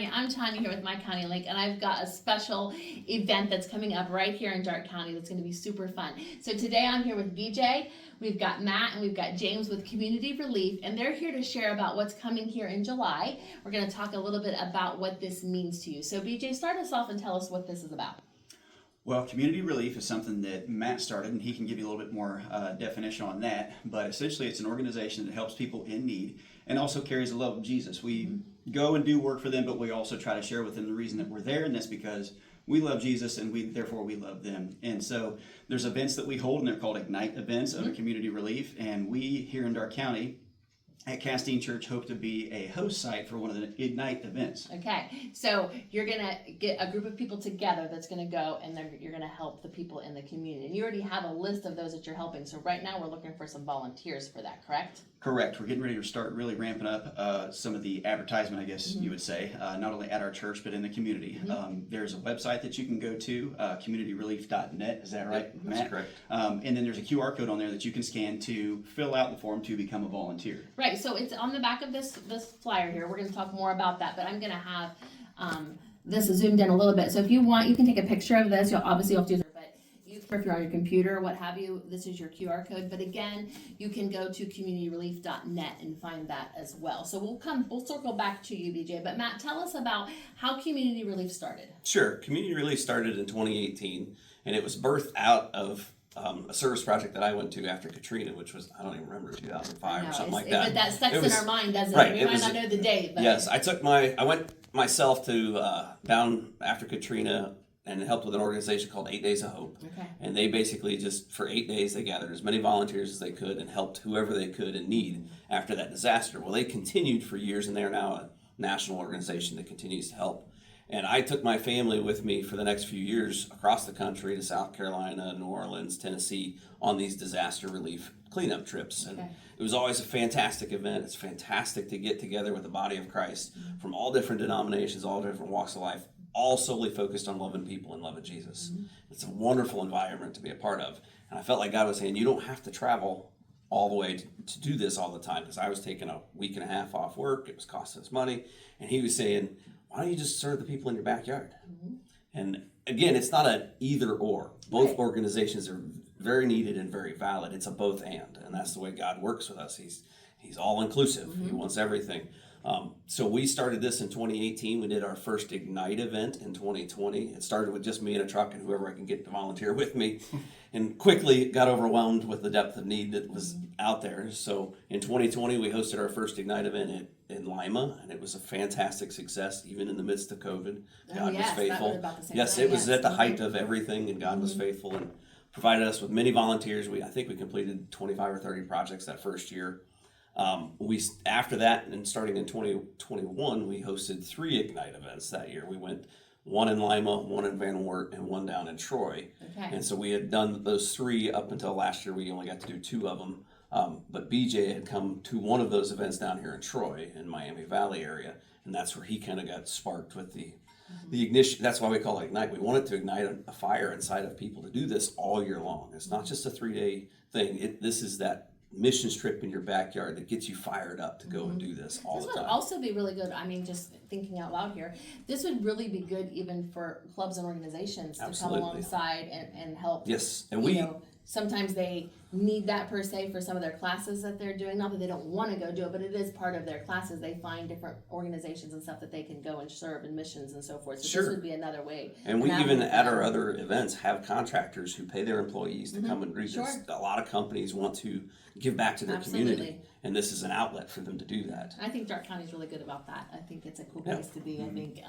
Tonya. I'm Tonya here with My County Link, and I've got a special event that's coming up right here in Darke County that's going to be super fun. So today I'm here with BJ, we've got Matt, and we've got James with Community Relief, and they're here to share about what's coming here in July. We're going to talk a little bit about what this means to you. So BJ, start us off and tell us what this is about. Well, Community Relief is something that Matt started, and he can give you a little bit more definition on that. But essentially, it's an organization that helps people in need and also carries the love of Jesus. We go and do work for them, but we also try to share with them the reason that we're there, and that's because we love Jesus and therefore we love them. And so there's events that we hold, and they're called Ignite events under Community Relief. And we here in Darke County at Castine Church hope to be a host site for one of the Ignite events. Okay, so you're going to get a group of people together that's going to go, and you're going to help the people in the community. And you already have a list of those that you're helping. So right now we're looking for some volunteers for that, correct? Correct. We're getting ready to start really ramping up some of the advertisement, I guess you would say, not only at our church, but in the community. There's a website that you can go to, communityrelief.net. Is that right, Matt? That's correct. And then there's a QR code on there that you can scan to fill out the form to become a volunteer. Right, so it's on the back of this flyer here. We're going to talk more about that, but I'm going to have this zoomed in a little bit. So if you want, you can take a picture of this. You'll obviously have to do this, but if you're on your computer, what have you, this is your QR code. But again, you can go to communityrelief.net and find that as well. So we'll circle back to you, BJ. But Matt, tell us about how Community Relief started. Sure. Community Relief started in 2018, and it was birthed out of a service project that I went to after Katrina, which was, I don't even remember, 2005 or something like that. But that sticks in our mind, doesn't right, it? We might not know the date. But. Yes, I went myself to down after Katrina and helped with an organization called 8 Days of Hope. Okay. And they basically just, for 8 days, they gathered as many volunteers as they could and helped whoever they could in need after that disaster. Well, they continued for years, and they're now a national organization that continues to help. And I took my family with me for the next few years across the country to South Carolina, New Orleans, Tennessee, on these disaster relief cleanup trips. And it was always a fantastic event. It's fantastic to get together with the body of Christ from all different denominations, all different walks of life, all solely focused on loving people and loving Jesus. It's a wonderful environment to be a part of. And I felt like God was saying, you don't have to travel all the way to do this all the time, because I was taking a week and a half off work. It was costing us money. And he was saying, why don't you just serve the people in your backyard? And again, it's not an either or. Both organizations are very needed and very valid. It's a both and that's the way God works with us. He's all inclusive. He wants everything. So we started this in 2018. We did our first Ignite event in 2020. It started with just me in a truck and whoever I can get to volunteer with me, and quickly got overwhelmed with the depth of need that was out there. So in 2020, we hosted our first Ignite event in Lima, and it was a fantastic success, even in the midst of COVID. God was faithful. It was at the height of everything, and God was faithful and provided us with many volunteers. I think we completed 25 or 30 projects that first year. After that, and starting in 2021, we hosted 3 Ignite events that year. We went one in Lima, one in Van Wert, and one down in Troy. And so we had done those 3 up until last year. We only got to do 2 of them. But BJ had come to one of those events down here in Troy, in Miami Valley area, and that's where he kind of got sparked with the ignition. That's why we call it Ignite. We wanted to ignite a fire inside of people to do this all year long. It's not just a 3-day thing. This is that mission trip in your backyard that gets you fired up to go and do this all the time. This would also be really good. I mean, just thinking out loud here, this would really be good even for clubs and organizations to come alongside and help. Yes, and sometimes they need that per se for some of their classes that they're doing. Not that they don't want to go do it, but it is part of their classes. They find different organizations and stuff that they can go and serve in missions and so forth. So this would be another way. And we even at our other events have contractors who pay their employees to come and do this. A lot of companies want to give back to their community, and this is an outlet for them to do that. I think Darke County is really good about that. I think it's a cool place to be. I think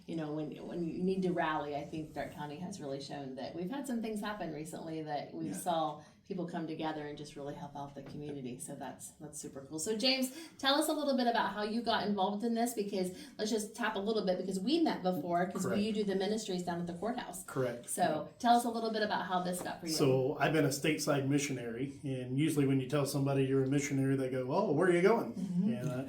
when you need to rally, I think Darke County has really shown that. We've had some things happen recently that we saw people come together and just really help out the community. So that's super cool. So James, tell us a little bit about how you got involved in this, because let's just tap a little bit, because we met before, because you do the ministries down at the courthouse. Correct. So tell us a little bit about how this got for you. So I've been a stateside missionary, and usually when you tell somebody you're a missionary, they go, "Oh, where are you going?"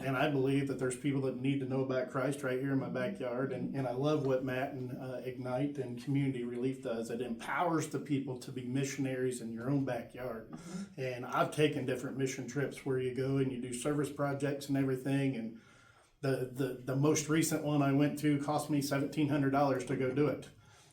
And I believe that there's people that need to know about Christ right here in my backyard, and I love what Matt and Ignite and Community Relief does. It empowers the people to be missionaries in your own backyard. And I've taken different mission trips where you go and you do service projects and everything, and The most recent one I went to cost me $1,700 to go do it.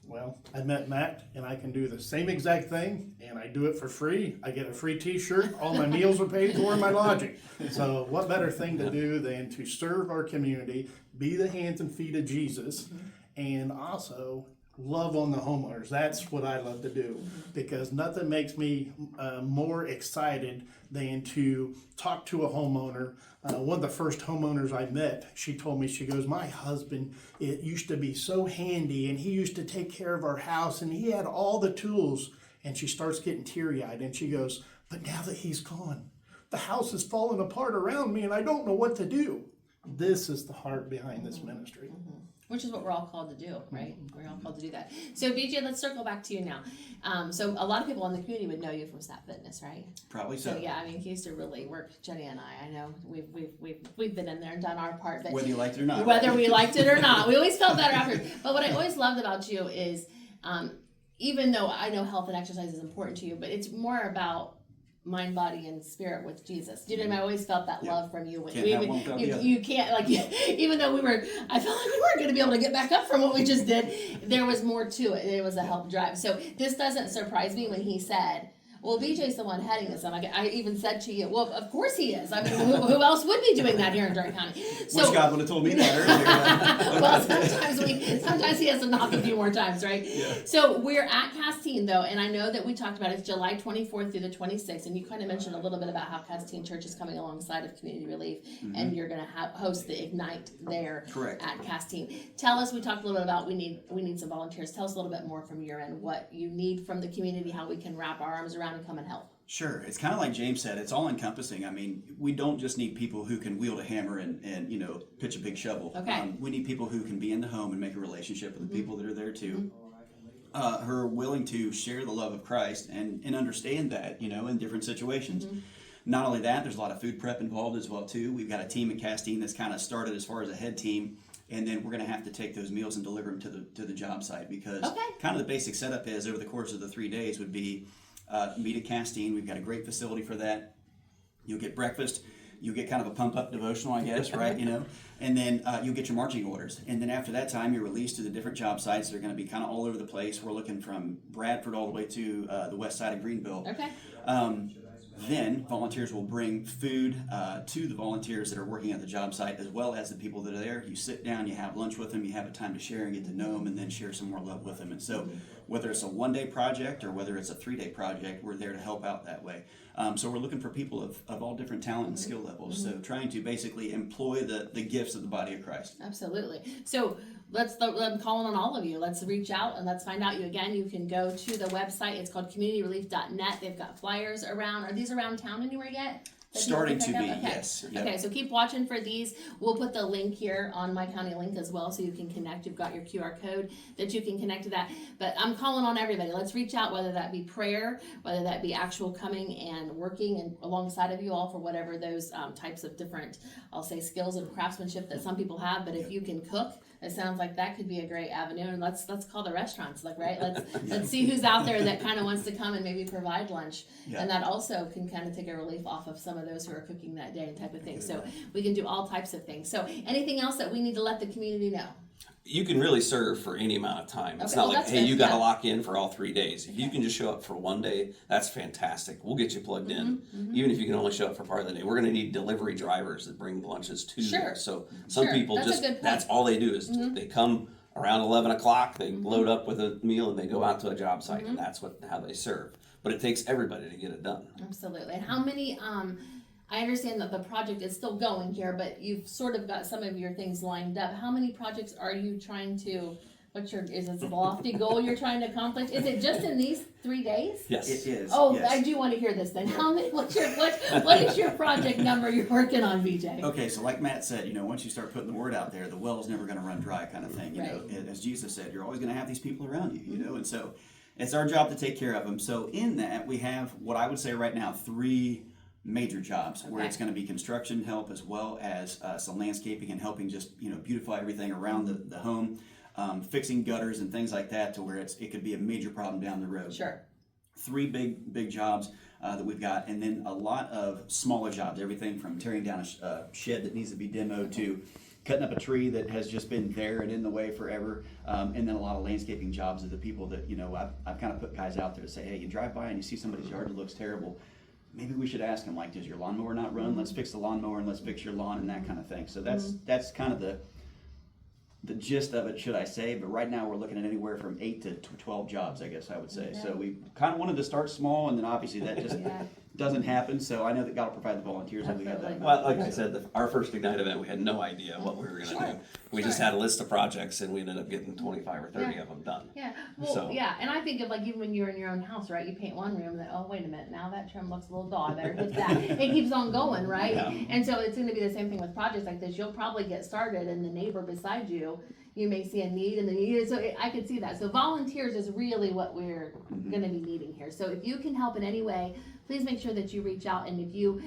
Well, I met Matt, and I can do the same exact thing, and I do it for free. I get a free T-shirt. All my meals are paid for, and my lodging. So what better thing to do than to serve our community, be the hands and feet of Jesus, and also love on the homeowners. That's what I love to do, because nothing makes me more excited than to talk to a homeowner. One of the first homeowners I met, she told me, she goes, my husband, it used to be so handy, and he used to take care of our house, and he had all the tools. And she starts getting teary-eyed, and she goes, but now that he's gone, the house is falling apart around me, and I don't know what to do. This is the heart behind this ministry. Which is what we're all called to do, right? We're all called to do that. So, BJ, let's circle back to you now. So, a lot of people in the community would know you from Snap Fitness, right? Probably so. So, yeah, I mean, he used to really work. Jenny and I know we've been in there and done our part. But Whether you liked it or not. whether we liked it or not, we always felt better after. But what I always loved about you is, even though I know health and exercise is important to you, but it's more about mind, body, and spirit with Jesus. You know what I mean? I always felt that love from you. Can't have one without the other. You can't, like, even though I felt like we weren't going to be able to get back up from what we just did, there was more to it. There was a help drive. So this doesn't surprise me when he said, well, BJ's the one heading this. I even said to you, well, of course he is. I mean, who else would be doing that here in Durham County? So, Wish God would have told me that earlier. well, sometimes he has to knock a few more times, right? Yeah. So we're at Castine, though, and I know that we talked about it's July 24th through the 26th, and you kind of mentioned a little bit about how Castine Church is coming alongside of Community Relief, and you're going to host the Ignite there. Correct. At Castine. Tell us, we talked a little bit about we need some volunteers. Tell us a little bit more from your end, what you need from the community, how we can wrap our arms around and come and help. Sure. It's kind of like James said, it's all encompassing. I mean, we don't just need people who can wield a hammer and pitch a big shovel. Okay. We need people who can be in the home and make a relationship with the people that are there too, who are willing to share the love of Christ and understand that, in different situations. Not only that, there's a lot of food prep involved as well too. We've got a team at Castine that's kind of started as far as a head team. And then we're going to have to take those meals and deliver them to the job site, because kind of the basic setup is over the course of the 3 days would be meet at Castine. We've got a great facility for that. You'll get breakfast. You'll get kind of a pump-up devotional, I guess, right? And then you'll get your marching orders. And then after that time, you're released to the different job sites. They're going to be kind of all over the place. We're looking from Bradford all the way to the west side of Greenville. Okay. Then volunteers will bring food to the volunteers that are working at the job site, as well as the people that are there. You sit down, you have lunch with them, you have a time to share and get to know them, and then share some more love with them. And so whether it's a one-day project or whether it's a 3-day project, we're there to help out that way. So we're looking for people of all different talent and skill levels. So trying to basically employ the gifts of the body of Christ. Absolutely. So I'm calling on all of you. Let's reach out and let's find out. You can go to the website. It's called communityrelief.net. They've got flyers around. Are these around town anywhere yet? Starting to be, okay. yes. Yep. Okay, so keep watching for these. We'll put the link here on My County Link as well, so you can connect. You've got your QR code that you can connect to that. But I'm calling on everybody. Let's reach out, whether that be prayer, whether that be actual coming and working and alongside of you all for whatever those types of different, I'll say, skills and craftsmanship that some people have. But if you can cook, it sounds like that could be a great avenue. And let's call the restaurants, right? Let's see who's out there that kind of wants to come and maybe provide lunch. Yeah. And that also can kind of take a relief off of some of those who are cooking that day and type of thing. So we can do all types of things. So anything else that we need to let the community know? You can really serve for any amount of time. It's Okay, not well, like, that's hey, good, you got to yeah. lock in for all 3 days. If you can just show up for one day, that's fantastic. We'll get you plugged in. Even if you can only show up for part of the day. We're going to need delivery drivers that bring lunches to Sure. there. So some Sure. people That's a just, good point. that's all they do is they come around 11 o'clock, they load up with a meal, and they go out to a job site, and that's how they serve. But it takes everybody to get it done. Absolutely. And how many, I understand that the project is still going here, but you've sort of got some of your things lined up. How many projects are you trying to, is it a lofty goal you're trying to accomplish? Is it just in these 3 days? Yes. It is. Oh, yes. I do want to hear this then. How many, what is your project number you're working on, BJ? Okay, so like Matt said, once you start putting the word out there, the well's never going to run dry, kind of thing. You know, Right. as Jesus said, you're always going to have these people around you. You know, and so it's our job to take care of them. So in that, we have what I would say right now 3 major jobs where Okay. it's going to be construction help as well as some landscaping and helping just beautify everything around the home, fixing gutters and things like that to where it could be a major problem down the road. Sure. 3 big jobs that we've got, and then a lot of smaller jobs, everything from tearing down a shed that needs to be demoed to cutting up a tree that has just been there and in the way forever, and then a lot of landscaping jobs of the people that, you know, I've kind of put guys out there to say, hey, you drive by and you see somebody's yard that looks terrible, maybe we should ask them, like, does your lawnmower not run? Let's fix the lawnmower and let's fix your lawn and that kind of thing. So that's kind of the gist of it, should I say. But right now we're looking at anywhere from 8 to 12 jobs, I guess I would say. So we kind of wanted to start small, and then obviously that just doesn't happen. So I know that God will provide the volunteers, and we have that. Well, like I said, our first Ignite event, we had no idea what we were going to do. We just had a list of projects, and we ended up getting 25 or 30 of them done. Yeah, well, So- and I think of, like, even when you're in your own house, right, you paint one room, then, oh, wait a minute, now that trim looks a little dull, I better hit that. It keeps on going, right? Yeah. And so it's gonna be the same thing with projects like this. You'll probably get started, and the neighbor beside you, you may see a need, and then I could see that. So volunteers is really what we're gonna be needing here. So if you can help in any way, please make sure that you reach out, and if you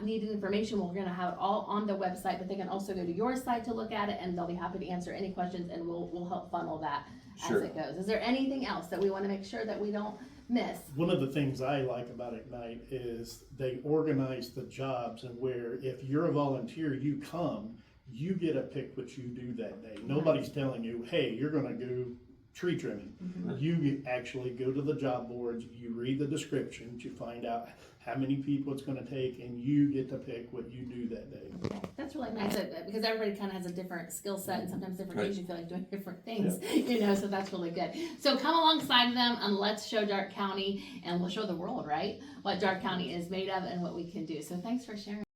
need information, we're gonna have it all on the website, but they can also go to your site to look at it, and they'll be happy to answer any questions, and we'll help funnel that Sure. as it goes. Is there anything else that we wanna make sure that we don't miss? One of the things I like about Ignite is they organize the jobs, and where if you're a volunteer, you come, you get to pick what you do that day. Nobody's telling you, hey, you're gonna go tree trimming. You actually go to the job boards, you read the descriptions, you find out how many people it's gonna take, and you get to pick what you do that day. That's really nice, because everybody kind of has a different skill set, and sometimes different Right. days you feel like doing different things, you know, so that's really good. So come alongside them, and let's show Darke County, and we'll show the world, right, what Darke County is made of and what we can do. So thanks for sharing.